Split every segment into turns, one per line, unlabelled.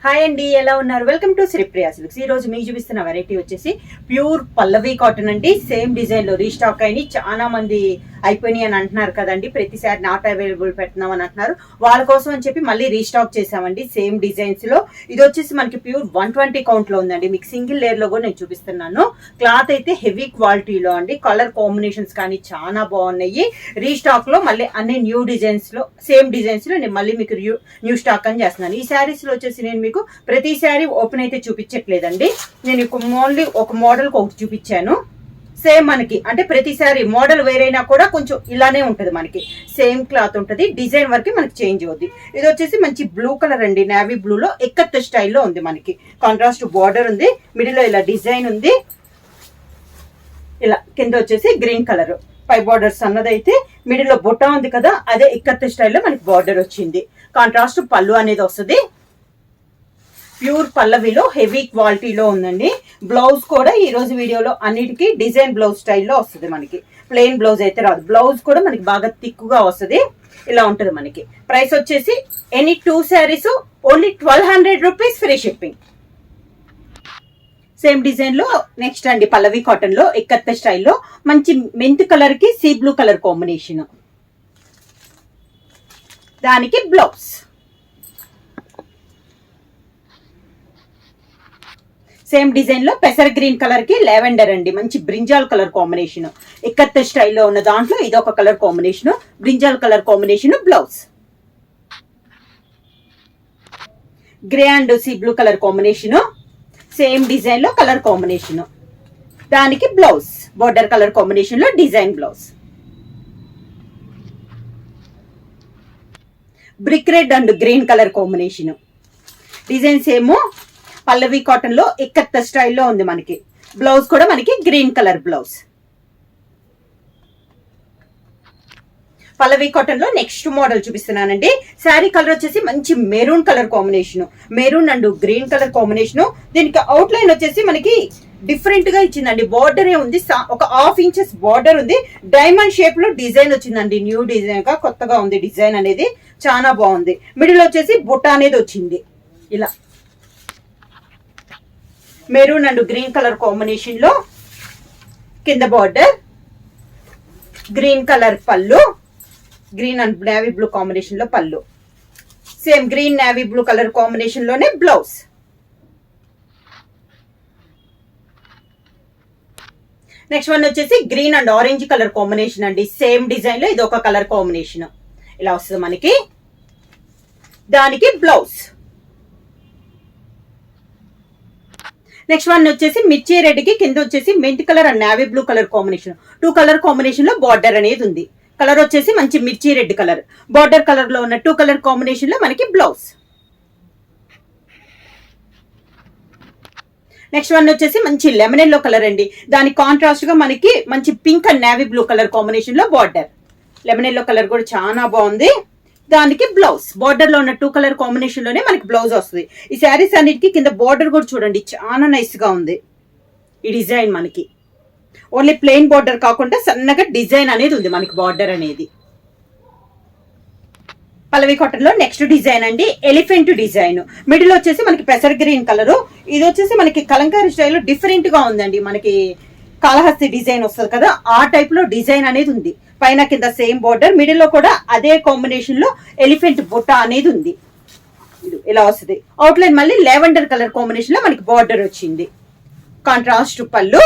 Hi అండి, ఎలా ఉన్నారు? Welcome to Sripriya silks. ఈ రోజు మీకు చూపిస్తున్న వెరైటీ వచ్చేసి ప్యూర్ పల్లవి కాటన్ అండి. సేమ్ డిజైన్ లో రీస్టాక్ అయినాయి. చాలా మంది అయిపోయినాయి అని అంటున్నారు కదండి, ప్రతిసారి నాట్ అవైలబుల్ పెడుతున్నాం అని అంటున్నారు. వాళ్ళ కోసం అని చెప్పి మళ్ళీ రీస్టాక్ చేసామండి సేమ్ డిజైన్స్ లో. ఇది వచ్చేసి మనకి ప్యూర్ 120 కౌంట్ లో ఉందండి. మీకు సింగిల్ లేయర్ లో కూడా నేను చూపిస్తున్నాను. క్లాత్ అయితే హెవీ క్వాలిటీలో అండి. కలర్ కాంబినేషన్స్ కానీ చాలా బాగున్నాయి. రీస్టాక్ లో మళ్ళీ అన్ని న్యూ డిజైన్స్ లో సేమ్ డిజైన్స్ లో నేను మళ్ళీ మీకు న్యూ స్టాక్ అని చేస్తున్నాను. ఈ శారీస్ లో వచ్చేసి నేను మీకు ప్రతి శారీ ఓపెన్ అయితే చూపించట్లేదండి. నేను ఓన్లీ ఒక మోడల్ ఒకటి చూపించాను. సేమ్ మనకి అంటే ప్రతి శారీ మోడల్ వేరైనా కూడా కొంచెం ఇలానే ఉంటది. మనకి సేమ్ క్లాత్ ఉంటది, డిజైన్ వరకు మనకి చేంజ్ అవుద్ది. ఇది వచ్చేసి మంచి బ్లూ కలర్ అండి, నేవీ బ్లూ లో ఎక్కత్ స్టైల్లో ఉంది. మనకి కాంట్రాస్ట్ బార్డర్ ఉంది, మిడిల్ లో ఇలా డిజైన్ ఉంది. ఇలా కింద వచ్చేసి గ్రీన్ కలర్ పై బార్డర్స్ అన్నదైతే మిడిల్ లో బుట్ట ఉంది కదా, అదే ఇక్కత్ స్టైల్లో మనకి బార్డర్ వచ్చింది. కాంట్రాస్ట్ పళ్ళు అనేది వస్తుంది. ప్యూర్ పల్లవిలో హెవీ క్వాలిటీలో ఉందండి. బ్లౌజ్ కూడా ఈ రోజు వీడియోలో అన్నిటికీ డిజైన్ బ్లౌజ్ స్టైల్లో వస్తుంది. మనకి ప్లెయిన్ బ్లౌజ్ అయితే రాదు. బ్లౌజ్ కూడా మనకి బాగా థిక్గా వస్తుంది. ఇలా ఉంటుంది. మనకి ప్రైస్ వచ్చేసి any 2 saris only 1200 rupees, free shipping. Same design లో నెక్స్ట్ అండి పల్లవి కాటన్ లో ఎక్కత్త స్టైల్లో మంచి మెంత్ కలర్ కి సీ బ్లూ కలర్ కాంబినేషన్. దానికి బ్లౌజ్ సేమ్ డిజైన్ లో పెసర్ గ్రీన్ కలర్ కి లావెండర్ అండి, మంచి బ్రింజాల్ కలర్ కాంబినేషన్. ఎక్కత్త స్టైల్లో ఉన్న దాంట్లో ఇదొక colour combination, brinjal colour combination. Blouse grey and sea blue colour combination. Same design లో కలర్ కాంబినేషన్. దానికి బ్లౌజ్ బోర్డర్ కలర్ కాంబినేషన్ లో design blouse. Brick red and green colour combination. Designs ఏమో పల్లవి cotton లో ఎక్కత్త స్టైల్లో ఉంది. మనకి బ్లౌజ్ కూడా మనకి green colour blouse. Pallavi cotton లో నెక్స్ట్ మోడల్ చూపిస్తున్నానండి. శారీ కలర్ వచ్చేసి మంచి maroon colour combination, maroon and green colour combination. దీనికి అవుట్ లైన్ వచ్చేసి మనకి డిఫరెంట్ గా ఇచ్చిందండి. బార్డరే ఉంది, ఒక 1/2 ఇంచెస్ బార్డర్ ఉంది. డైమండ్ షేప్ లో డిజైన్ వచ్చిందండి. న్యూ డిజైన్ గా కొత్తగా ఉంది. డిజైన్ అనేది చాలా బాగుంది. మిడిల్ వచ్చేసి బుట్ట అనేది వచ్చింది. ఇలా maroon and green colour combination లో కింద బార్డర్, గ్రీన్ కలర్ పళ్ళు, green and navy blue combination లో పళ్ళు. Same green navy blue colour combination లోనే బ్లౌజ్. నెక్స్ట్ వన్ వచ్చేసి green and orange colour combination అండి. సేమ్ డిజైన్ లో ఇది ఒక కలర్ కాంబినేషన్ ఇలా వస్తుంది మనకి. దానికి బ్లౌజ్. నెక్స్ట్ వన్ వచ్చేసి మిర్చి రెడ్ కి కింద వచ్చేసి meant colour and navy blue colour combination. 2 colour combination లో బార్డర్ అనేది ఉంది. కలర్ వచ్చేసి మంచి మిర్చి రెడ్ కలర్, బార్డర్ కలర్ లో ఉన్న 2 కలర్ కాంబినేషన్ లో మనకి బ్లౌజ్. నెక్స్ట్ వన్ వచ్చేసి మంచి లెమన్ ఎల్లో కలర్ అండి. దానికి కాంట్రాస్ట్ గా మనకి మంచి pink and navy blue colour combination లో బార్డర్. లెమన్ ఎల్లో కలర్ కూడా చాలా బాగుంది. దానికి బ్లౌజ్ బార్డర్ లో ఉన్న 2 కలర్ కాంబినేషన్ లోనే మనకి బ్లౌజ్ వస్తుంది. ఈ శారీస్ అన్నిటికీ కింద బార్డర్ కూడా చూడండి, చాలా నైస్ గా ఉంది. ఈ డిజైన్ మనకి ఓన్లీ ప్లెయిన్ బార్డర్ కాకుండా సన్నగా డిజైన్ అనేది ఉంది మనకి బార్డర్ అనేది. పల్లవి కాటన్ లో నెక్స్ట్ డిజైన్ అండి ఎలిఫెంట్ డిజైన్. మిడిల్ వచ్చేసి మనకి పెసర్ గ్రీన్ కలర్. ఇది వచ్చేసి మనకి కలంకారీ స్టైల్లో డిఫరెంట్ గా ఉందండి. మనకి కాళహస్తి డిజైన్ వస్తుంది కదా, ఆ టైప్ లో డిజైన్ అనేది ఉంది. పైన కింద సేమ్ బార్డర్, మిడిల్ లో కూడా అదే కాంబినేషన్ లో ఎలిఫెంట్ బుట్ట అనేది ఉంది. ఇలా వస్తుంది. అవుట్ లైన్ మళ్ళీ లావెండర్ కలర్ కాంబినేషన్ లో మనకి బార్డర్ వచ్చింది. కాంట్రాస్ట్ పళ్ళు.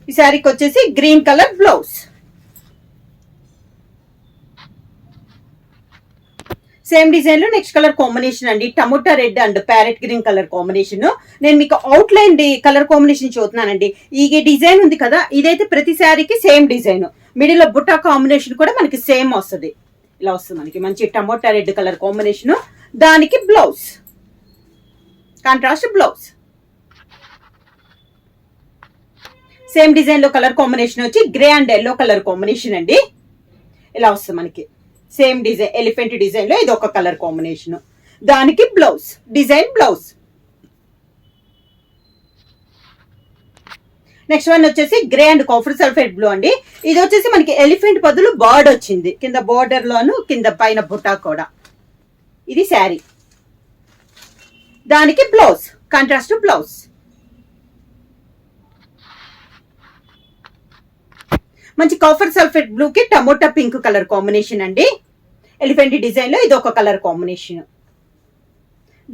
ఈ శారీకి వచ్చేసి green colour blouse. Same design లో నెక్స్ట్ కలర్ కాంబినేషన్ అండి tomato red and parrot green colour combination. నేను మీకు అవుట్ లైన్ కలర్ కాంబినేషన్ చూస్తున్నానండి. ఈ డిజైన్ ఉంది కదా, ఇదైతే ప్రతి శారీకి సేమ్ డిజైన్. మిడిల్ లో బుట్టా కాంబినేషన్ కూడా మనకి సేమ్ వస్తుంది. ఇలా వస్తుంది మనకి మంచి టమోటా రెడ్ కలర్ కాంబినేషన్. దానికి blouse contrast blouse. Same design లో కలర్ కాంబినేషన్ వచ్చి grey and yellow colour combination అండి. ఇలా వస్తుంది మనకి సేమ్ డిజైన్ ఎలిఫెంట్ డిజైన్ లో ఇది ఒక కలర్ కాంబినేషన్. దానికి blouse design blouse. Next one వచ్చేసి grey and copper sulphate blue అండి. ఇది వచ్చేసి మనకి ఎలిఫెంట్ బదులు బర్డ్ వచ్చింది. కింద బోర్డర్ లోను కింద పైన బుట్టా కూడా. ఇది శారీ. దానికి బ్లౌజ్, కాంట్రాస్ట్ బ్లౌజ్. మంచి కాఫర్ సల్ఫేట్ బ్లూ కి టమోటా పింక్ కలర్ కాంబినేషన్ అండి. ఎలిఫెంట్ డిజైన్ లో ఇది ఒక కలర్ కాంబినేషన్.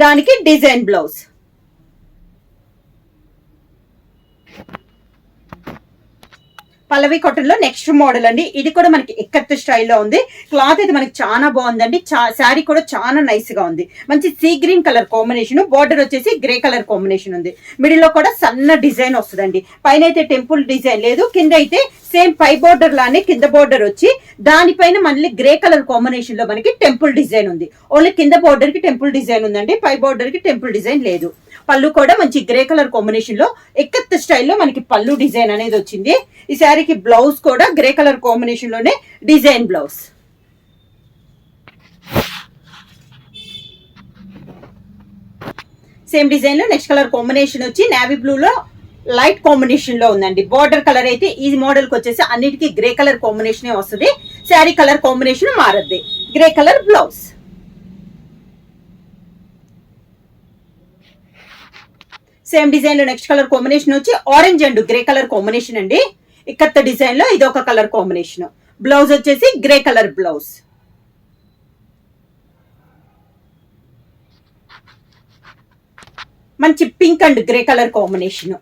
దానికి డిజైన్ బ్లౌజ్. పల్లవి కాటన్ లో నెక్స్ట్ మోడల్ అండి. ఇది కూడా మనకి ఎక్కత్ స్టైల్లో ఉంది. క్లాత్ అయితే మనకి చాలా బాగుందండి. శారీ కూడా చాలా నైస్ గా ఉంది. మంచి sea green colour combination, border వచ్చేసి గ్రే కలర్ కాంబినేషన్ ఉంది. మిడిల్ లో కూడా సన్న డిజైన్ వస్తుందండి. పైన అయితే టెంపుల్ డిజైన్ లేదు, కింద అయితే సేమ్ పై బార్డర్ లానే కింద బార్డర్ వచ్చి దానిపైన మళ్ళీ గ్రే కలర్ కాంబినేషన్ లో మనకి టెంపుల్ డిజైన్ ఉంది. ఓన్లీ కింద బార్డర్ కి టెంపుల్ డిజైన్ ఉందండి, పై బార్డర్ కి టెంపుల్ డిజైన్ లేదు. పళ్ళు కూడా మంచి గ్రే కలర్ కాంబినేషన్ లో ఎక్కత్ స్టైల్లో మనకి పళ్ళు డిజైన్ అనేది వచ్చింది. ఈ శారీకి బ్లౌజ్ కూడా గ్రే కలర్ కాంబినేషన్ లోనే డిజైన్ బ్లౌజ్. సేమ్ డిజైన్ లో నెక్స్ట్ కలర్ కాంబినేషన్ వచ్చి నేవీ బ్లూ లో లైట్ కాంబినేషన్ లో ఉందండి. బార్డర్ కలర్ అయితే ఈ మోడల్ కి వచ్చేసి అన్నిటికీ గ్రే కలర్ కాంబినేషన్ వస్తుంది. శారీ కలర్ కాంబినేషన్ మారద్ది. Grey colour blouse. Same design లో నెక్స్ట్ కలర్ కాంబినేషన్ వచ్చి orange and grey colour combination అండి. ఇక్కత్త డిజైన్ లో ఇది ఒక కలర్ కాంబినేషన్. బ్లౌజ్ వచ్చేసి గ్రే కలర్ బ్లౌజ్. మంచి pink and grey colour combination.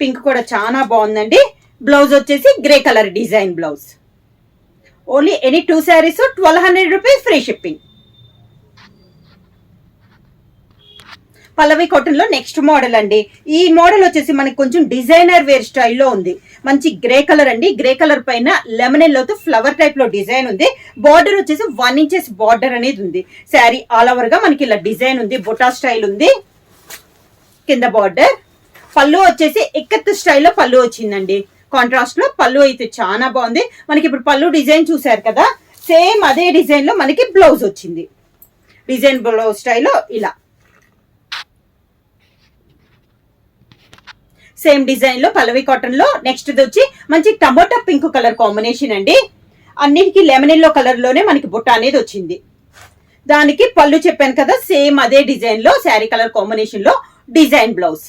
Pink కూడా చాలా బాగుందండి. బ్లౌజ్ వచ్చేసి grey colour design blouse. Only any 2 saris 1200 rupees free shipping. Pallavi cotton లో నెక్స్ట్ మోడల్ అండి. ఈ మోడల్ వచ్చేసి మనకి కొంచెం డిజైనర్ వేర్ స్టైల్లో ఉంది. మంచి గ్రే కలర్ అండి. గ్రే కలర్ పైన లెమన్ ఎల్లో తో ఫ్లవర్ టైప్ లో డిజైన్ ఉంది. బార్డర్ వచ్చేసి 1 ఇంచెస్ బార్డర్ అనేది ఉంది. శారీ ఆల్ ఓవర్ గా మనకి ఇలా డిజైన్ ఉంది. బుటా స్టైల్ ఉంది కింద బార్డర్. పళ్ళు వచ్చేసి ఇక్కత్ స్టైల్లో పళ్ళు వచ్చిందండి. కాంట్రాస్ట్ లో పళ్ళు అయితే చాలా బాగుంది. మనకి ఇప్పుడు పళ్ళు డిజైన్ చూసారు కదా, సేమ్ అదే డిజైన్ లో మనకి బ్లౌజ్ వచ్చింది. డిజైన్ బ్లౌజ్ స్టైల్లో ఇలా సేమ్ డిజైన్ లో పల్లవి కాటన్ లో నెక్స్ట్ వచ్చి మంచి టమోటా పింక్ కలర్ కాంబినేషన్ అండి. అన్నిటికీ లెమన్ ఎల్లో కలర్ లోనే మనకి బుట్ట అనేది వచ్చింది. దానికి పళ్ళు చెప్పాను కదా, సేమ్ అదే డిజైన్ లో శారీ కలర్ కాంబినేషన్ లో డిజైన్ బ్లౌజ్.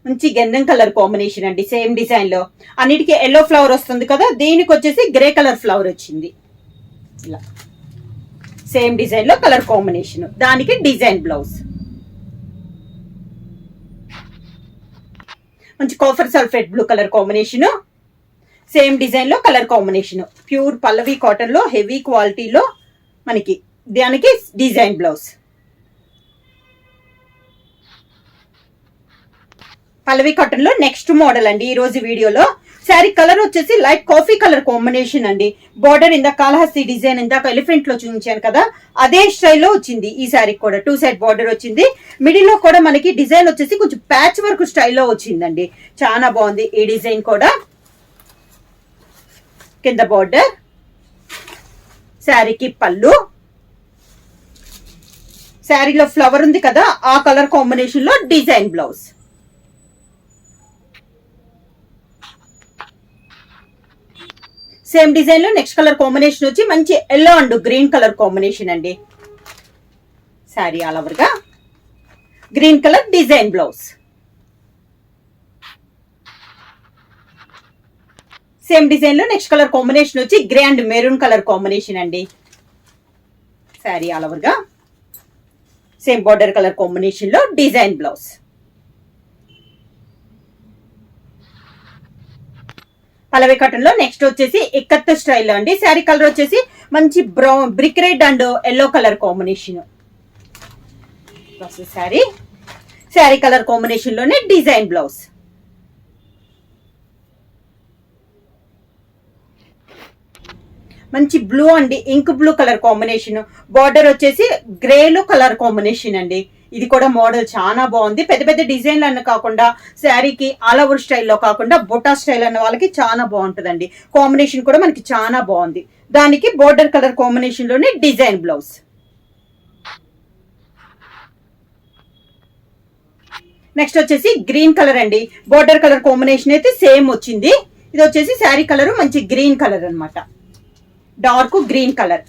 మంచి గంధం కలర్ కాంబినేషన్ అండి. సేమ్ డిజైన్ లో అన్నిటికీ ఎల్లో ఫ్లవర్ వస్తుంది కదా, దీనికి వచ్చేసి గ్రే కలర్ ఫ్లవర్ వచ్చింది. ఇలా సేమ్ డిజైన్ లో కలర్ కాంబినేషన్, దానికి డిజైన్ బ్లౌజ్. మంచి copper sulphate blue colour combination. Same design లో colour combination. Pure Pallavi cotton లో హెవీ క్వాలిటీలో మనకి దానికి డిజైన్ బ్లౌజ్. పల్లవి కాటన్ లో నెక్స్ట్ మోడల్ అండి ఈ రోజు వీడియోలో. శారీ కలర్ వచ్చేసి లైట్ కాఫీ కలర్ కాంబినేషన్ అండి. బార్డర్ ఇందాక కాళహస్తి డిజైన్ ఇందాక ఎలిఫెంట్ లో చూపించాను కదా, అదే స్టైల్లో వచ్చింది. ఈ శారీ కూడా 2 సైడ్ బార్డర్ వచ్చింది. మిడిల్ లో కూడా మనకి డిజైన్ వచ్చేసి కొంచెం ప్యాచ్ వర్క్ స్టైల్లో వచ్చిందండి. చాలా బాగుంది ఈ డిజైన్ కూడా. కింద బార్డర్, శారీకి పళ్ళు, శారీలో ఫ్లవర్ ఉంది కదా ఆ కలర్ కాంబినేషన్ లో డిజైన్ బ్లౌజ్. సేమ్ డిజైన్ లో నెక్స్ట్ కలర్ కాంబినేషన్ వచ్చి మంచి yellow and green colour combination అండి. శారీ ఆల్ ఓవర్ గా green colour design blouse. Same design లో నెక్స్ట్ కలర్ కాంబినేషన్ వచ్చి grey and maroon colour combination అండి. శారీ ఆల్ ఓవర్ గా సేమ్ బార్డర్ కలర్ కాంబినేషన్ లో డిజైన్ బ్లౌజ్. పల్లవి కాటన్ లో నెక్స్ట్ వచ్చేసి ikat style అండి. శారీ కలర్ వచ్చేసి మంచి brown brick red and yellow colour combination. Sari colour combination లోనే డిజైన్ బ్లౌజ్. మంచి బ్లూ అండి, ink blue colour combination. Border వచ్చేసి గ్రేలో కలర్ కాంబినేషన్ అండి. ఇది కూడా మోడల్ చాలా బాగుంది. పెద్ద పెద్ద డిజైన్లు అన్న కాకుండా శారీకి ఆల్ ఓవర్ స్టైల్లో కాకుండా బొటా స్టైల్ అన్న వాళ్ళకి చాలా బాగుంటుందండి. కాంబినేషన్ కూడా మనకి చాలా బాగుంది. దానికి బోర్డర్ కలర్ కాంబినేషన్ లోనే డిజైన్ బ్లౌజ్. నెక్స్ట్ వచ్చేసి గ్రీన్ కలర్ అండి. బోర్డర్ కలర్ కాంబినేషన్ అయితే సేమ్ వచ్చింది. ఇది వచ్చేసి శారీ కలర్ మంచి గ్రీన్ కలర్ అన్నమాట, డార్క్ గ్రీన్ కలర్.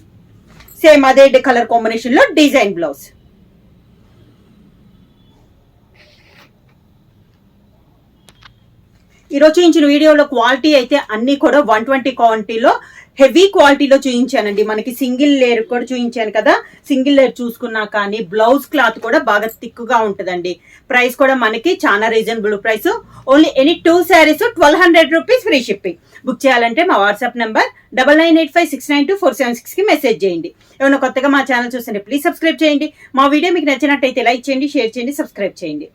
సేమ్ అదే కలర్ కాంబినేషన్ లో డిజైన్ బ్లౌజ్. ఈరోజు చూపించిన వీడియోలో క్వాలిటీ అయితే అన్ని కూడా 120 క్వాలిటీలో హెవీ క్వాలిటీలో చూపించానండి. మనకి సింగిల్ లేయర్ కూడా చూపించాను కదా, సింగిల్ లేయర్ చూసుకున్నా కానీ బ్లౌజ్ క్లాత్ కూడా బాగా థిక్గా ఉంటుందండి. ప్రైస్ కూడా మనకి చాలా reasonable price. Only any 2 saris 1200 rupees free shipping. Book చేయాలంటే మా వాట్సాప్ నెంబర్ 9985692476కి మెసేజ్ చేయండి. ఏమైనా కొత్తగా మా ఛానల్ చూస్తుంటే ప్లీజ్ సబ్స్క్రైబ్ చేయండి. మా వీడియో మీకు నచ్చినట్టయితే లైక్ చేయండి, షేర్ చేయండి, సబ్స్క్రైబ్ చేయండి.